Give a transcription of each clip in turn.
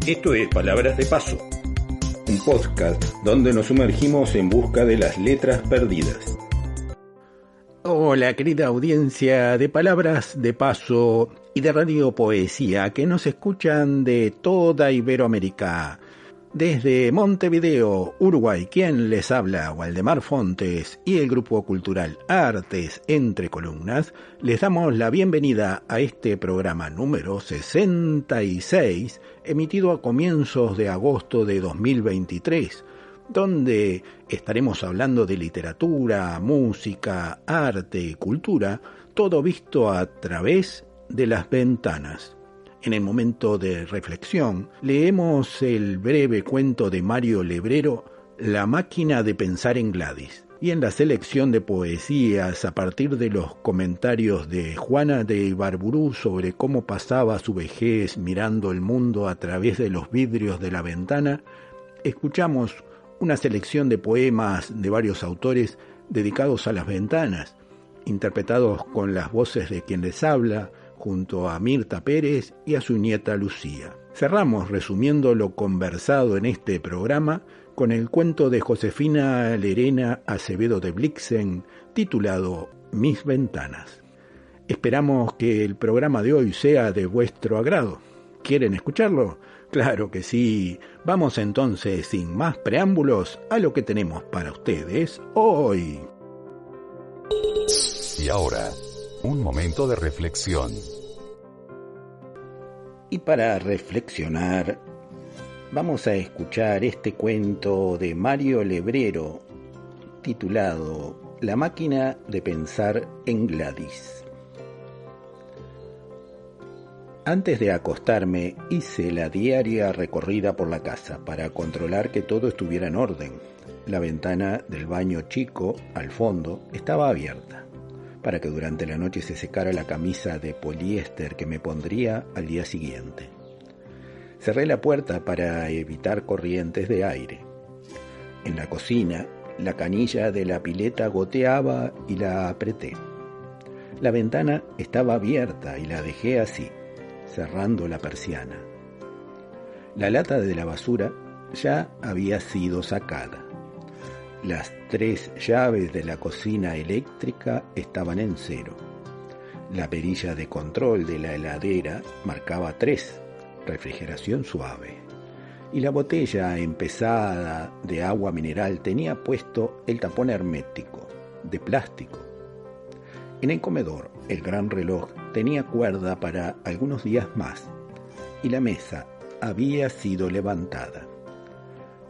Esto es Palabras de Paso, un podcast donde nos sumergimos en busca de las letras perdidas. Hola querida audiencia de Palabras de Paso y de Radio Poesía que nos escuchan de toda Iberoamérica. Desde Montevideo, Uruguay, quien les habla, Waldemar Fontes, y el Grupo Cultural Artes Entre Columnas, les damos la bienvenida a este programa número 66, emitido a comienzos de agosto de 2023, donde estaremos hablando de literatura, música, arte, cultura, todo visto a través de las ventanas. En el momento de reflexión, leemos el breve cuento de Mario Lebrero, La máquina de pensar en Gladys. Y en la selección de poesías, a partir de los comentarios de Juana de Ibarburu sobre cómo pasaba su vejez mirando el mundo a través de los vidrios de la ventana, escuchamos una selección de poemas de varios autores dedicados a las ventanas, interpretados con las voces de quien les habla, junto a Mirta Pérez y a su nieta Lucía. Cerramos resumiendo lo conversado en este programa con el cuento de Josefina Lerena Acevedo de Blixen, titulado Mis Ventanas. Esperamos que el programa de hoy sea de vuestro agrado. ¿Quieren escucharlo? Claro que sí. Vamos entonces, sin más preámbulos, a lo que tenemos para ustedes hoy. Y ahora, un momento de reflexión. Y para reflexionar, vamos a escuchar este cuento de Mario Lebrero, titulado La máquina de pensar en Gladys. Antes de acostarme, hice la diaria recorrida por la casa para controlar que todo estuviera en orden. La ventana del baño chico, al fondo, estaba abierta, para que durante la noche se secara la camisa de poliéster que me pondría al día siguiente. Cerré la puerta para evitar corrientes de aire. En la cocina, la canilla de la pileta goteaba y la apreté. La ventana estaba abierta y la dejé así, cerrando la persiana. La lata de la basura ya había sido sacada. Las 3 llaves de la cocina eléctrica estaban en 0. La perilla de control de la heladera marcaba 3, refrigeración suave. Y la botella empezada de agua mineral tenía puesto el tapón hermético, de plástico. En el comedor, el gran reloj tenía cuerda para algunos días más, y la mesa había sido levantada.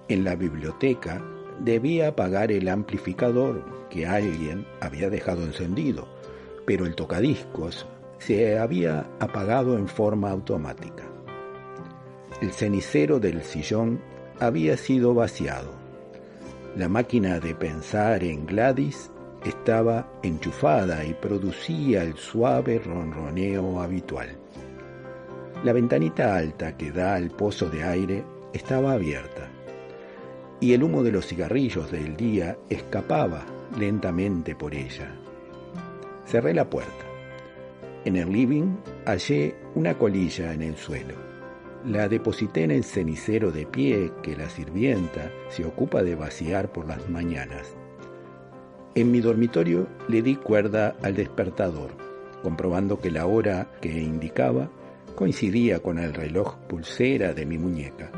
En la biblioteca, debía apagar el amplificador que alguien había dejado encendido, pero el tocadiscos se había apagado en forma automática. El cenicero del sillón había sido vaciado. La máquina de pensar en Gladys estaba enchufada y producía el suave ronroneo habitual. La ventanita alta que da al pozo de aire estaba abierta, y el humo de los cigarrillos del día escapaba lentamente por ella. Cerré la puerta. En el living hallé una colilla en el suelo. La deposité en el cenicero de pie que la sirvienta se ocupa de vaciar por las mañanas. En mi dormitorio le di cuerda al despertador, comprobando que la hora que indicaba coincidía con el reloj pulsera de mi muñeca,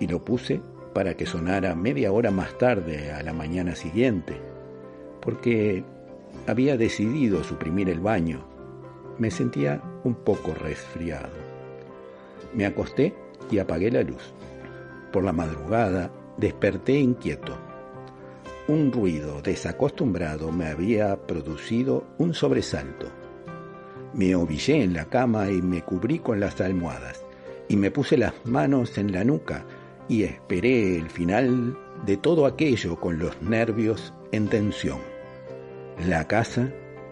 y lo puse para que sonara media hora más tarde a la mañana siguiente, porque había decidido suprimir el baño. Me sentía un poco resfriado. Me acosté y apagué la luz. Por la madrugada desperté inquieto. Un ruido desacostumbrado me había producido un sobresalto. Me ovillé en la cama y me cubrí con las almohadas, y me puse las manos en la nuca, y esperé el final de todo aquello con los nervios en tensión. La casa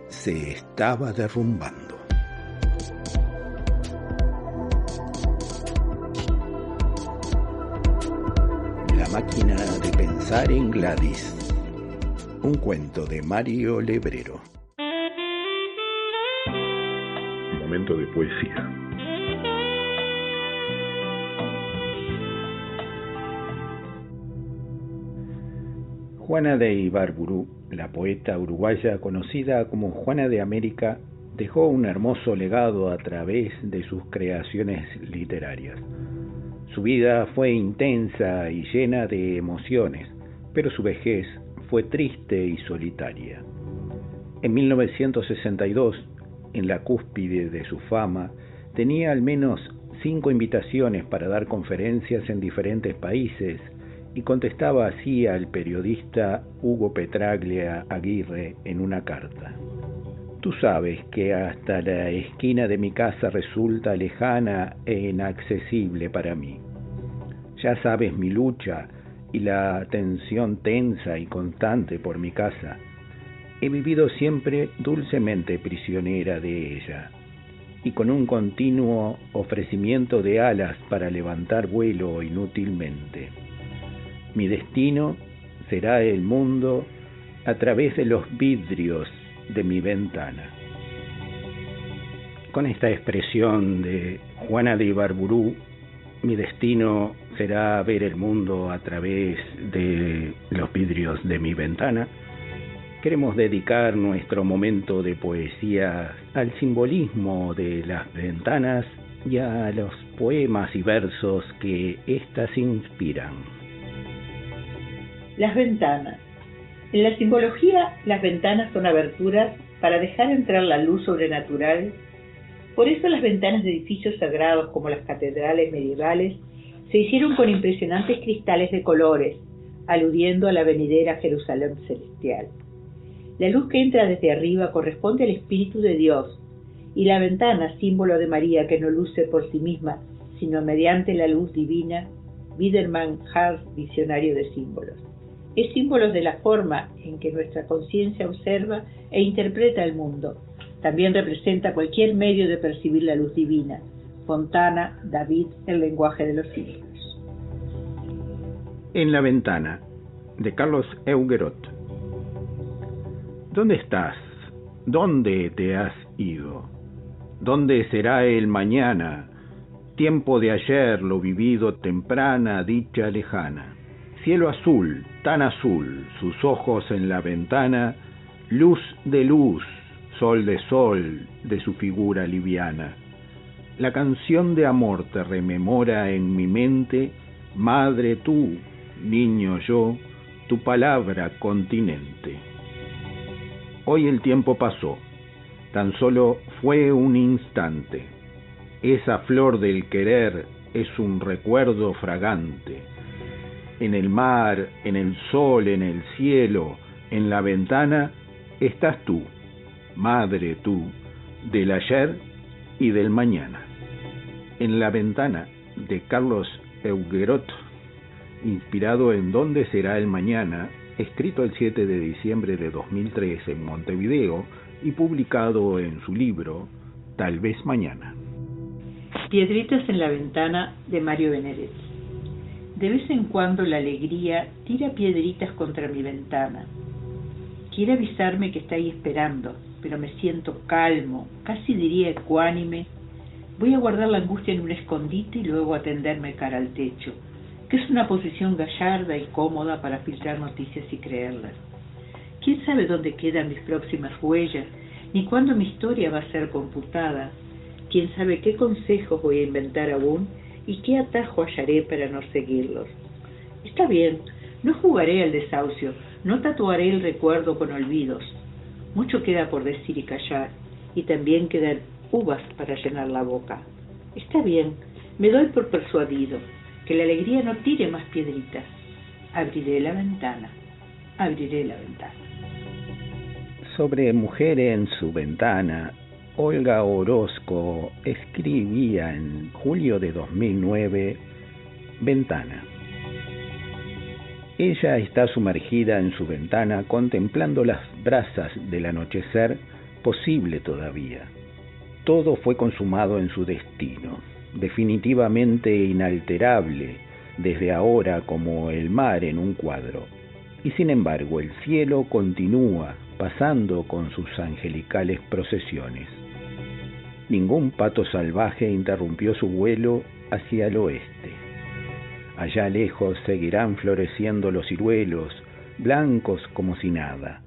se estaba derrumbando. La máquina de pensar en Gladys. Un cuento de Mario Lebrero. Momento de poesía. Juana de Ibarburu, la poeta uruguaya conocida como Juana de América, dejó un hermoso legado a través de sus creaciones literarias. Su vida fue intensa y llena de emociones, pero su vejez fue triste y solitaria. En 1962, en la cúspide de su fama, tenía al menos 5 invitaciones para dar conferencias en diferentes países y contestaba así al periodista Hugo Petraglia Aguirre en una carta. Tú sabes que hasta la esquina de mi casa resulta lejana e inaccesible para mí. Ya sabes mi lucha y la tensión tensa y constante por mi casa. He vivido siempre dulcemente prisionera de ella y con un continuo ofrecimiento de alas para levantar vuelo inútilmente. Mi destino será el mundo a través de los vidrios de mi ventana. Con esta expresión de Juana de Ibarburu, mi destino será ver el mundo a través de los vidrios de mi ventana, queremos dedicar nuestro momento de poesía al simbolismo de las ventanas y a los poemas y versos que éstas inspiran. Las ventanas. En la simbología, las ventanas son aberturas para dejar entrar la luz sobrenatural. Por eso las ventanas de edificios sagrados como las catedrales medievales se hicieron con impresionantes cristales de colores, aludiendo a la venidera Jerusalén celestial. La luz que entra desde arriba corresponde al Espíritu de Dios, y la ventana, símbolo de María que no luce por sí misma, sino mediante la luz divina, Biederman Hart, diccionario de símbolos. Es símbolo de la forma en que nuestra conciencia observa e interpreta el mundo. También representa cualquier medio de percibir la luz divina. Fontana, David, El lenguaje de los siglos. En la ventana, de Carlos Euguerot. ¿Dónde estás? ¿Dónde te has ido? ¿Dónde será el mañana? Tiempo de ayer, lo vivido temprana, dicha lejana. Cielo azul, tan azul, sus ojos en la ventana, luz de luz, sol de su figura liviana. La canción de amor te rememora en mi mente, madre tú, niño yo, tu palabra continente. Hoy el tiempo pasó, tan solo fue un instante. Esa flor del querer es un recuerdo fragante. En el mar, en el sol, en el cielo, en la ventana, estás tú, madre tú, del ayer y del mañana. En la ventana, de Carlos Euguerot, inspirado en ¿Dónde será el mañana?, escrito el 7 de diciembre de 2003 en Montevideo y publicado en su libro Tal vez mañana. Piedritas en la ventana, de Mario Benedetti. De vez en cuando la alegría tira piedritas contra mi ventana. Quiere avisarme que está ahí esperando, pero me siento calmo, casi diría ecuánime. Voy a guardar la angustia en un escondite y luego a tenderme cara al techo, que es una posición gallarda y cómoda para filtrar noticias y creerlas. ¿Quién sabe dónde quedan mis próximas huellas, ni cuándo mi historia va a ser computada? ¿Quién sabe qué consejos voy a inventar aún y qué atajo hallaré para no seguirlos? Está bien, no jugaré al desahucio, no tatuaré el recuerdo con olvidos. Mucho queda por decir y callar, y también quedan uvas para llenar la boca. Está bien, me doy por persuadido, que la alegría no tire más piedritas. Abriré la ventana, abriré la ventana. Sobre Mujer en su ventana, Olga Orozco escribía en julio de 2009, Ventana. Ella está sumergida en su ventana contemplando las brasas del anochecer posible todavía. Todo fue consumado en su destino, definitivamente inalterable desde ahora como el mar en un cuadro. Y sin embargo el cielo continúa pasando con sus angelicales procesiones. Ningún pato salvaje interrumpió su vuelo hacia el oeste. Allá lejos seguirán floreciendo los ciruelos, blancos como si nada,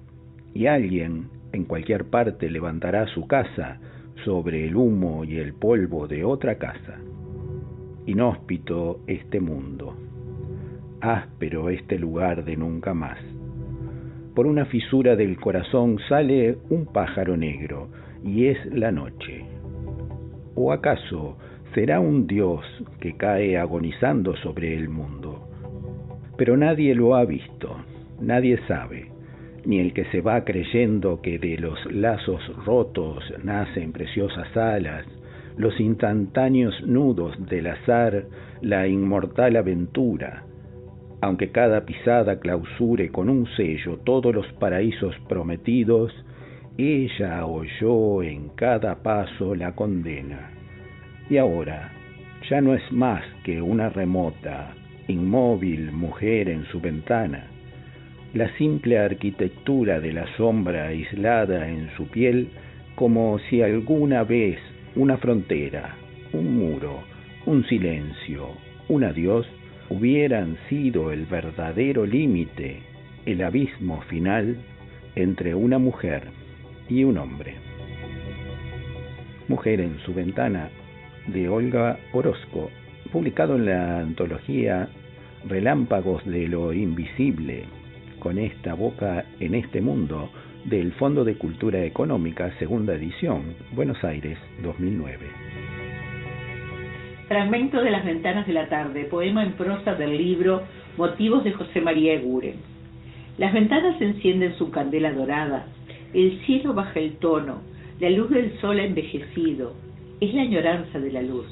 y alguien en cualquier parte levantará su casa sobre el humo y el polvo de otra casa. Inhóspito este mundo, áspero este lugar de nunca más. Por una fisura del corazón sale un pájaro negro, y es la noche. ¿O acaso será un dios que cae agonizando sobre el mundo? Pero nadie lo ha visto, nadie sabe, ni el que se va creyendo que de los lazos rotos nacen preciosas alas, los instantáneos nudos del azar, la inmortal aventura, aunque cada pisada clausure con un sello todos los paraísos prometidos, ella oyó en cada paso la condena. Y ahora ya no es más que una remota, inmóvil mujer en su ventana. La simple arquitectura de la sombra aislada en su piel, como si alguna vez una frontera, un muro, un silencio, un adiós, hubieran sido el verdadero límite, el abismo final entre una mujer y un hombre. Mujer en su ventana, de Olga Orozco, publicado en la antología Relámpagos de lo Invisible, con esta boca en este mundo, del Fondo de Cultura Económica, segunda edición, Buenos Aires, 2009. Fragmento de Las ventanas de la tarde, poema en prosa del libro Motivos de José María Eguren. Las ventanas encienden su candela dorada, el cielo baja el tono, la luz del sol ha envejecido, es la añoranza de la luz.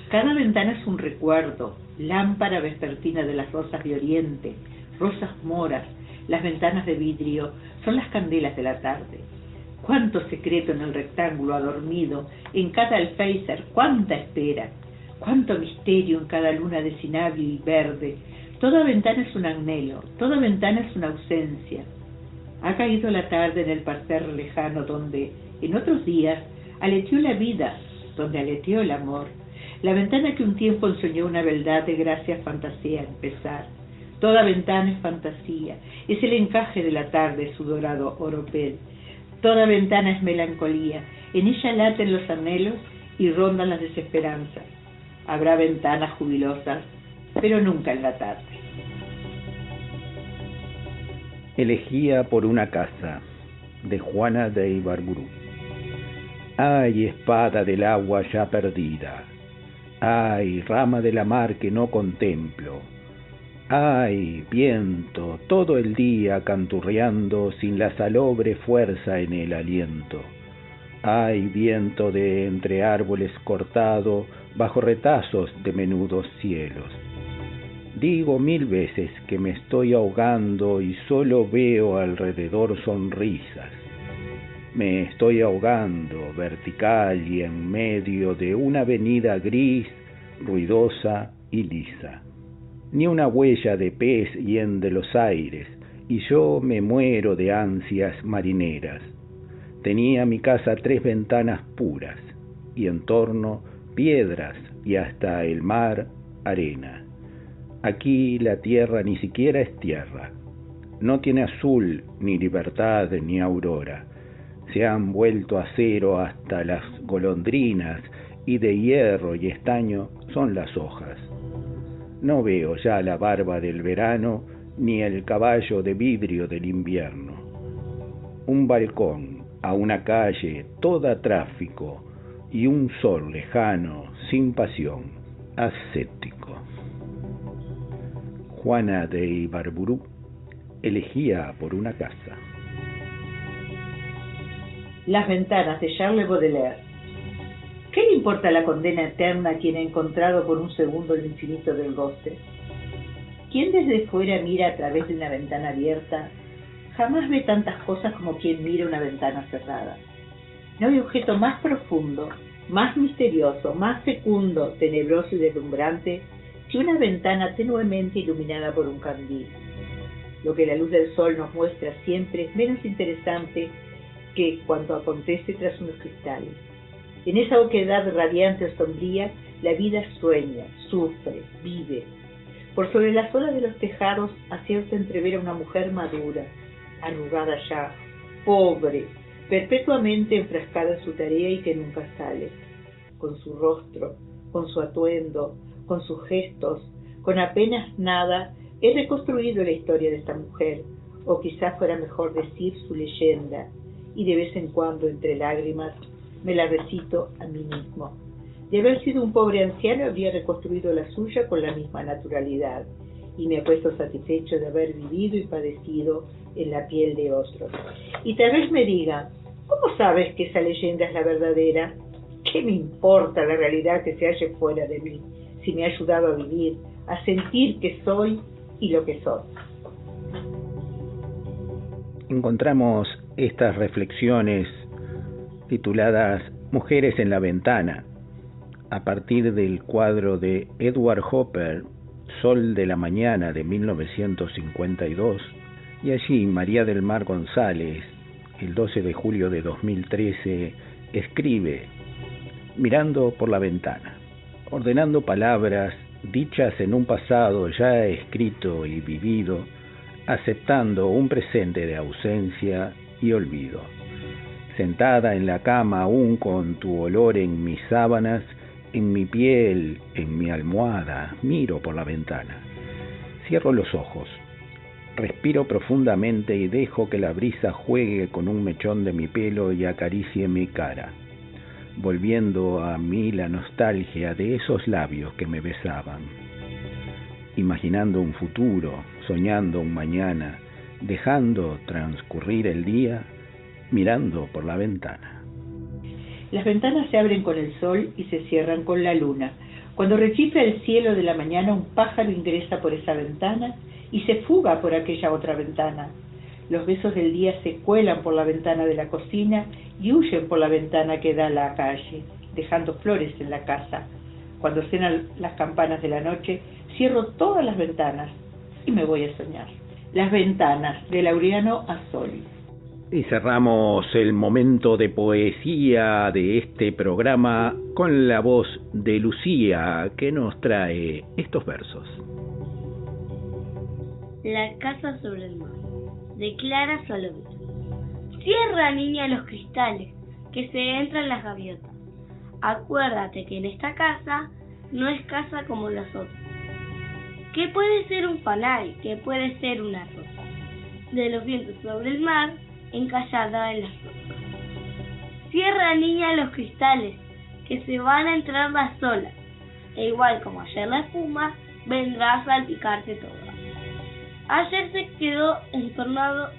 Cada ventana es un recuerdo, lámpara vespertina de las rosas de oriente, rosas moras, las ventanas de vidrio son las candelas de la tarde. Cuánto secreto en el rectángulo adormido, en cada alféizar, cuánta espera, cuánto misterio en cada luna de cinabrio y verde. Toda ventana es un anhelo, toda ventana es una ausencia. Ha caído la tarde en el parterre lejano donde, en otros días, aleteó la vida, donde aleteó el amor. La ventana que un tiempo ensoñó una beldad de gracia fantasía a empezar. Toda ventana es fantasía, es el encaje de la tarde su dorado oropel. Toda ventana es melancolía, en ella laten los anhelos y rondan las desesperanzas. Habrá ventanas jubilosas, pero nunca en la tarde. Elegía por una casa, de Juana de Ibarburu. Ay, espada del agua ya perdida, ay, rama de la mar que no contemplo, ay, viento, todo el día canturreando sin la salobre fuerza en el aliento. Ay, viento de entre árboles cortado, bajo retazos de menudos cielos. Digo 1000 veces que me estoy ahogando y solo veo alrededor sonrisas. Me estoy ahogando, vertical y en medio de una avenida gris, ruidosa y lisa. Ni una huella de pez hiende los aires, y yo me muero de ansias marineras. Tenía mi casa 3 ventanas puras, y en torno piedras y hasta el mar arena. Aquí la tierra ni siquiera es tierra. No tiene azul, ni libertad, ni aurora. Se han vuelto acero hasta las golondrinas, y de hierro y estaño son las hojas. No veo ya la barba del verano, ni el caballo de vidrio del invierno. Un balcón a una calle toda tráfico, y un sol lejano, sin pasión, ascético. Juana de Ibarburu elegía por una casa. Las ventanas, de Charles Baudelaire. ¿Qué le importa la condena eterna a quien ha encontrado por un segundo el infinito del goce? Quien desde fuera mira a través de una ventana abierta, jamás ve tantas cosas como quien mira una ventana cerrada. No hay objeto más profundo, más misterioso, más fecundo, tenebroso y deslumbrante que una ventana tenuemente iluminada por un candil. Lo que la luz del sol nos muestra siempre es menos interesante que cuando acontece tras unos cristales. En esa oquedad radiante o sombría, la vida sueña, sufre, vive. Por sobre las olas de los tejados acierta entrever a una mujer madura, arrugada ya, pobre, perpetuamente enfrascada en su tarea y que nunca sale. Con su rostro, con su atuendo, con sus gestos, con apenas nada, he reconstruido la historia de esta mujer, o quizás fuera mejor decir su leyenda, y de vez en cuando, entre lágrimas, me la recito a mí mismo. De haber sido un pobre anciano, habría reconstruido la suya con la misma naturalidad, y me acuesto satisfecho de haber vivido y padecido en la piel de otros. Y tal vez me digan, ¿cómo sabes que esa leyenda es la verdadera? ¿Qué me importa la realidad que se halle fuera de mí, si me ha ayudado a vivir, a sentir que soy y lo que soy? Encontramos estas reflexiones tituladas Mujeres en la ventana, a partir del cuadro de Edward Hopper, Sol de la Mañana, de 1952, y allí María del Mar González, el 12 de julio de 2013, escribe: mirando por la ventana, ordenando palabras dichas en un pasado ya escrito y vivido, aceptando un presente de ausencia y olvido. Sentada en la cama aún con tu olor en mis sábanas, en mi piel, en mi almohada, miro por la ventana. Cierro los ojos, respiro profundamente y dejo que la brisa juegue con un mechón de mi pelo y acaricie mi cara, volviendo a mí la nostalgia de esos labios que me besaban. Imaginando un futuro, soñando un mañana, dejando transcurrir el día, mirando por la ventana. Las ventanas se abren con el sol y se cierran con la luna. Cuando rechifla el cielo de la mañana, un pájaro ingresa por esa ventana y se fuga por aquella otra ventana. Los besos del día se cuelan por la ventana de la cocina y huyen por la ventana que da a la calle, dejando flores en la casa. Cuando suenan las campanas de la noche, cierro todas las ventanas y me voy a soñar. Las ventanas, de Laureano Asoli. Y cerramos el momento de poesía de este programa con la voz de Lucía, que nos trae estos versos. La casa sobre el mar, de Clara Solovich. Cierra, niña, los cristales, que se entran las gaviotas. Acuérdate que en esta casa no es casa como las otras, que puede ser un panal, que puede ser una rosa, de los vientos sobre el mar, encallada en las rocas. Cierra, niña, los cristales, que se van a entrar las olas, e igual como ayer la espuma, vendrá a salpicarte toda. Ayer se quedó entornado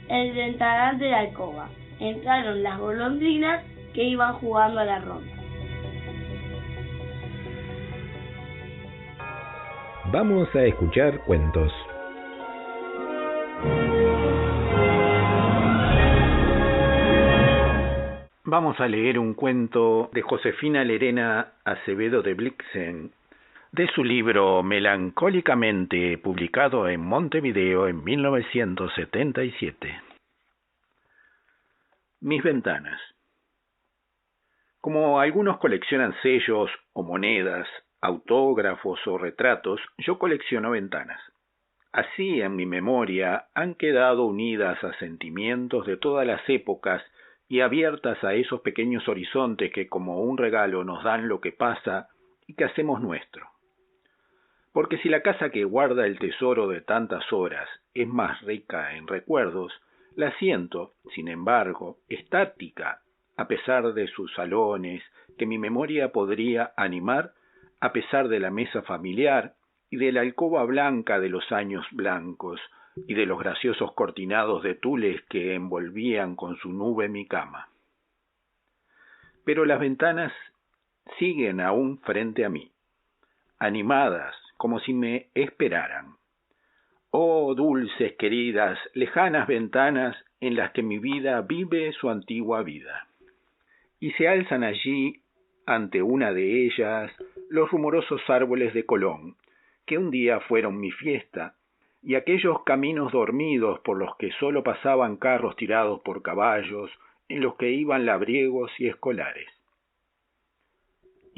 el ventanal de la alcoba, entraron las golondrinas que iban jugando a la ronda. Vamos a escuchar cuentos. Vamos a leer un cuento de Josefina Lerena Acevedo de Blixen, de su libro Melancólicamente, publicado en Montevideo en 1977. Mis ventanas. Como algunos coleccionan sellos o monedas, autógrafos o retratos, yo colecciono ventanas. Así, en mi memoria, han quedado unidas a sentimientos de todas las épocas y abiertas a esos pequeños horizontes que como un regalo nos dan lo que pasa y que hacemos nuestro. Porque si la casa que guarda el tesoro de tantas horas es más rica en recuerdos, la siento, sin embargo, estática, a pesar de sus salones que mi memoria podría animar, a pesar de la mesa familiar y de la alcoba blanca de los años blancos y de los graciosos cortinados de tules que envolvían con su nube mi cama. Pero las ventanas siguen aún frente a mí, animadas como si me esperaran. Oh, dulces, queridas, lejanas ventanas en las que mi vida vive su antigua vida. Y se alzan allí, ante una de ellas, los rumorosos árboles de Colón, que un día fueron mi fiesta, y aquellos caminos dormidos por los que solo pasaban carros tirados por caballos, en los que iban labriegos y escolares.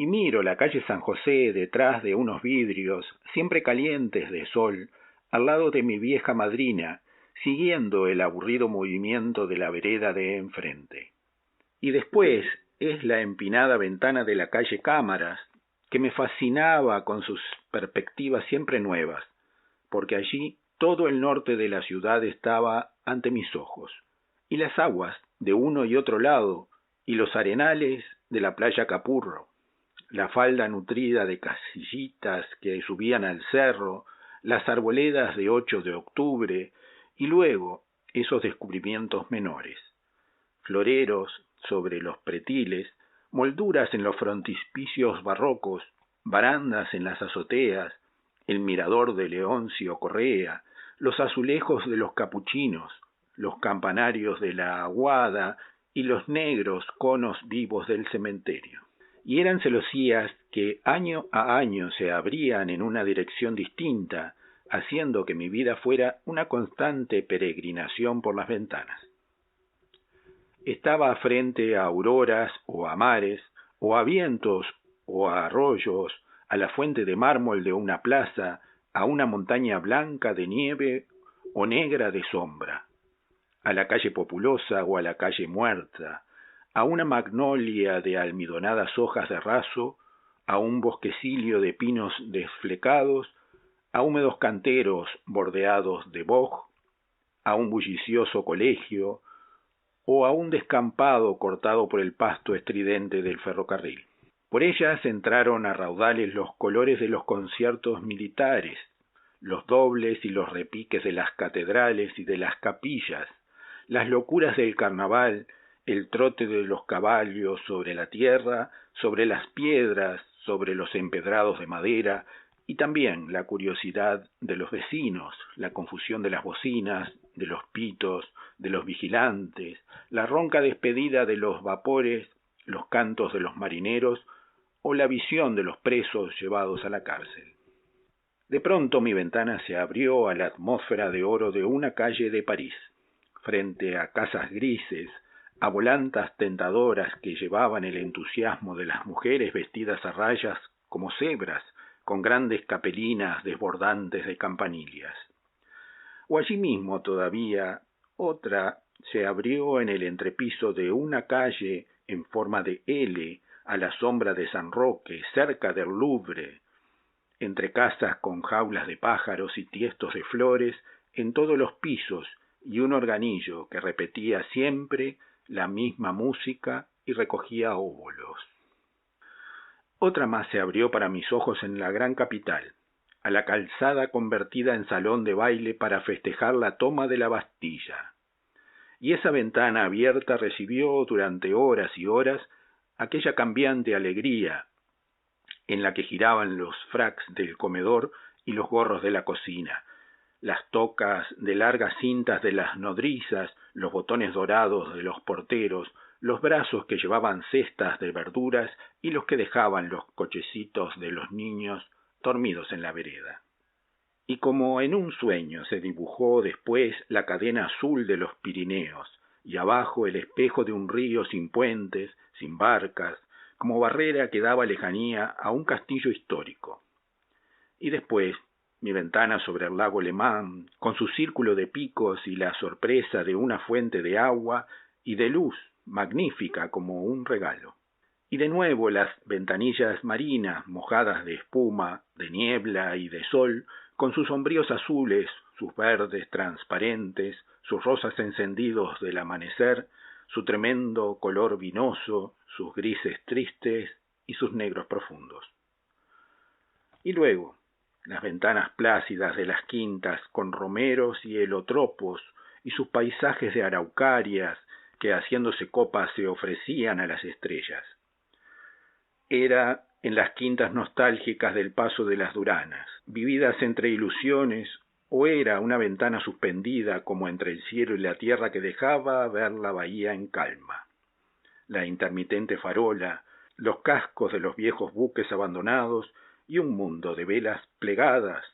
y miro la calle San José detrás de unos vidrios, siempre calientes de sol, al lado de mi vieja madrina, siguiendo el aburrido movimiento de la vereda de enfrente. Y después es la empinada ventana de la calle Cámaras, que me fascinaba con sus perspectivas siempre nuevas, porque allí todo el norte de la ciudad estaba ante mis ojos, y las aguas de uno y otro lado, y los arenales de la playa Capurro, la falda nutrida de casillitas que subían al cerro, las arboledas de 8 de octubre, y luego esos descubrimientos menores, floreros sobre los pretiles, molduras en los frontispicios barrocos, barandas en las azoteas, el mirador de Leoncio Correa, los azulejos de los capuchinos, los campanarios de la Aguada y los negros conos vivos del cementerio. Y eran celosías que año a año se abrían en una dirección distinta, haciendo que mi vida fuera una constante peregrinación por las ventanas. Estaba frente a auroras o a mares, o a vientos o a arroyos, a la fuente de mármol de una plaza, a una montaña blanca de nieve o negra de sombra, a la calle populosa o a la calle muerta, a una magnolia de almidonadas hojas de raso, a un bosquecillo de pinos desflecados, a húmedos canteros bordeados de boj, a un bullicioso colegio, o a un descampado cortado por el pasto estridente del ferrocarril. Por ellas entraron a raudales los colores de los conciertos militares, los dobles y los repiques de las catedrales y de las capillas, las locuras del carnaval, el trote de los caballos sobre la tierra, sobre las piedras, sobre los empedrados de madera, y también la curiosidad de los vecinos, la confusión de las bocinas, de los pitos, de los vigilantes, la ronca despedida de los vapores, los cantos de los marineros o la visión de los presos llevados a la cárcel. De pronto mi ventana se abrió a la atmósfera de oro de una calle de París, frente a casas grises, a volantas tentadoras que llevaban el entusiasmo de las mujeres vestidas a rayas como cebras, con grandes capelinas desbordantes de campanillas. O allí mismo todavía otra se abrió en el entrepiso de una calle en forma de L, a la sombra de San Roque, cerca del Louvre, entre casas con jaulas de pájaros y tiestos de flores en todos los pisos, y un organillo que repetía siempre la misma música y recogía óbolos. Otra más se abrió para mis ojos en la gran capital, a la calzada convertida en salón de baile para festejar la toma de la Bastilla. Y esa ventana abierta recibió durante horas y horas aquella cambiante alegría en la que giraban los fracs del comedor y los gorros de la cocina, las tocas de largas cintas de las nodrizas, los botones dorados de los porteros, los brazos que llevaban cestas de verduras y los que dejaban los cochecitos de los niños dormidos en la vereda. Y como en un sueño se dibujó después la cadena azul de los Pirineos, y abajo el espejo de un río sin puentes, sin barcas, como barrera que daba lejanía a un castillo histórico. Y después mi ventana sobre el lago Le Mans, con su círculo de picos y la sorpresa de una fuente de agua y de luz magnífica como un regalo. Y de nuevo las ventanillas marinas mojadas de espuma, de niebla y de sol, con sus sombríos azules, sus verdes transparentes, sus rosas encendidos del amanecer, su tremendo color vinoso, sus grises tristes y sus negros profundos. Y luego, las ventanas plácidas de las quintas con romeros y helotropos y sus paisajes de araucarias que haciéndose copas se ofrecían a las estrellas. Era en las quintas nostálgicas del Paso de las Duranas, vividas entre ilusiones, o era una ventana suspendida como entre el cielo y la tierra que dejaba ver la bahía en calma. La intermitente farola, los cascos de los viejos buques abandonados y un mundo de velas plegadas,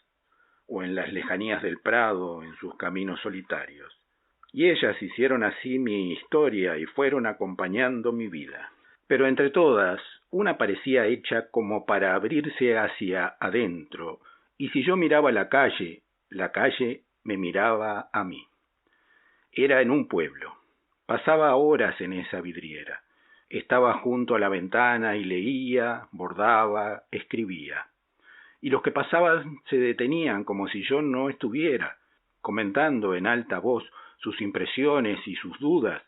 o en las lejanías del Prado en sus caminos solitarios. Y ellas hicieron así mi historia y fueron acompañando mi vida. Pero entre todas, una parecía hecha como para abrirse hacia adentro, y si yo miraba la calle me miraba a mí. Era en un pueblo. Pasaba horas en esa vidriera. Estaba junto a la ventana y leía, bordaba, escribía. Y los que pasaban se detenían como si yo no estuviera, comentando en alta voz sus impresiones y sus dudas,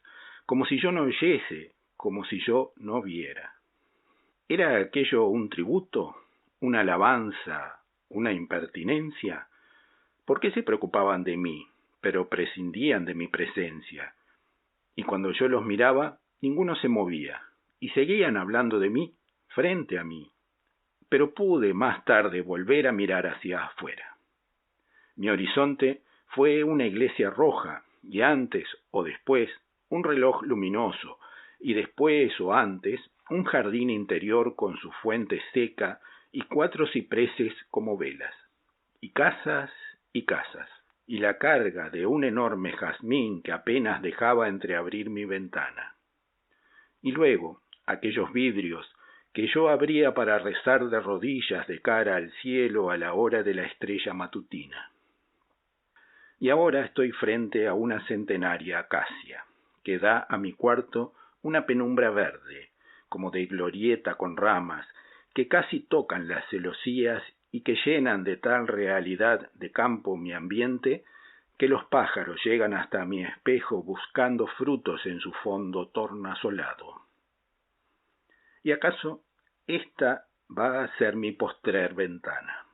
como si yo no oyese, como si yo no viera. ¿Era aquello un tributo, una alabanza, una impertinencia? ¿Por qué se preocupaban de mí, pero prescindían de mi presencia? Y cuando yo los miraba, ninguno se movía, y seguían hablando de mí frente a mí. Pero pude más tarde volver a mirar hacia afuera. Mi horizonte fue una iglesia roja, y antes o después un reloj luminoso, y después o antes un jardín interior con su fuente seca y 4 cipreses como velas, y casas, y la carga de un enorme jazmín que apenas dejaba entreabrir mi ventana. Y luego, aquellos vidrios que yo abría para rezar de rodillas de cara al cielo a la hora de la estrella matutina. Y ahora estoy frente a una centenaria acacia, que da a mi cuarto una penumbra verde, como de glorieta con ramas, que casi tocan las celosías y que llenan de tal realidad de campo mi ambiente, que los pájaros llegan hasta mi espejo buscando frutos en su fondo tornasolado. ¿Y acaso esta va a ser mi postrer ventana?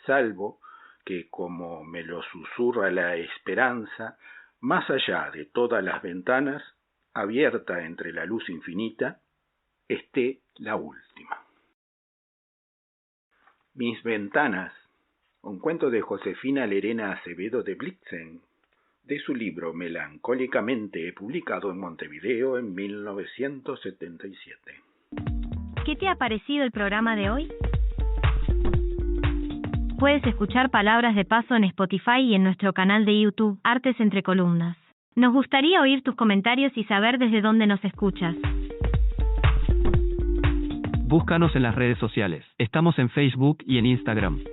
Salvo que, como me lo susurra la esperanza, más allá de todas las ventanas, abierta entre la luz infinita, esté la última. Mis ventanas, un cuento de Josefina Lerena Acevedo de Blitzen, de su libro Melancólicamente, publicado en Montevideo en 1977. ¿Qué te ha parecido el programa de hoy? Puedes escuchar Palabras de Paso en Spotify y en nuestro canal de YouTube, Artes Entre Columnas. Nos gustaría oír tus comentarios y saber desde dónde nos escuchas. Búscanos en las redes sociales. Estamos en Facebook y en Instagram.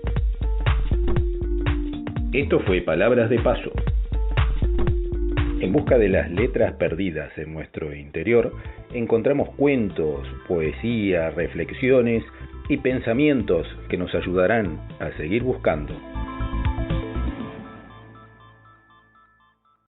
Esto fue Palabras de Paso. En busca de las letras perdidas en nuestro interior, encontramos cuentos, poesía, reflexiones y pensamientos que nos ayudarán a seguir buscando.